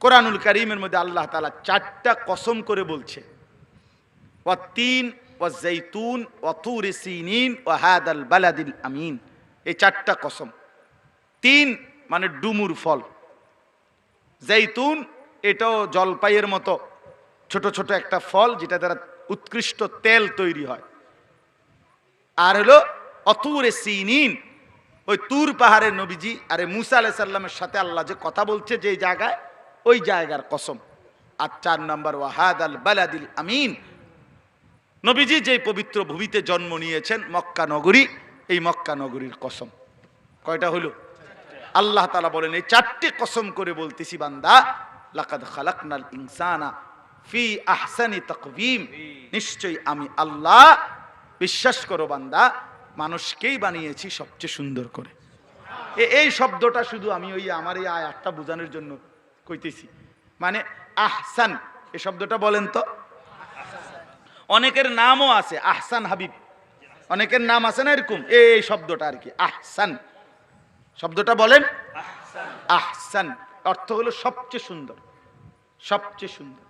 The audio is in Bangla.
কোরআনুল কারীমের মধ্যে আল্লাহ তাআলা 4টা কসম করে বলছে, ওয়াত-তিন ওয়াজ-জাইতুন ওয়া তুরি সিনিন ওয়া হাদাল বালাদিল আমিন। এই 4টা কসম। তিন মানে ডুমুর ফল, জাইতুন এটাও জলপাইয়ের মতো ছোট ছোট একটা ফল যেটা দ্বারা উৎকৃষ্ট তেল তৈরি হয়। আর হলো অতুরে সিনিন, ওই তুর পাহাড়ের নবীজি আরে মুসা আলাইহিস সালামের সাথে আল্লাহ যে কথা বলছে যে জায়গায়, ওই জায়গার কসম। আর 4 নম্বর ওয়াহাদাল বালাদিল আমিন, নবীজি যে পবিত্র ভূমিতে জন্ম নিয়েছেন মক্কা নগরী, এই মক্কা নগরীর কসম। কয়টা হলো? আল্লাহ তাআলা বলেন এই 4টে কসম করে বলতেছি বান্দা, লাকাদ খালাকনাল ইনসানা ফি আহসানি তাকওয়িম, নিশ্চয়ই আমি আল্লাহ, বিশ্বাস করো বান্দা, মানুষকেই বানিয়েছি সবচেয়ে সুন্দর করে। এই শব্দটা শুধু আমি ওই আমার এই আয়াতটা বোঝানোর জন্য কইতেছি। মানে আহসান এই শব্দটা বলেন তো। অনেকের নামও আছে আহসান হাবিব, অনেকের নাম আছে না এরকম, এই শব্দটা আর কি আহসান শব্দটা বলেন। আহসান অর্থ হলো সবচেয়ে সুন্দর, সবচেয়ে সুন্দর।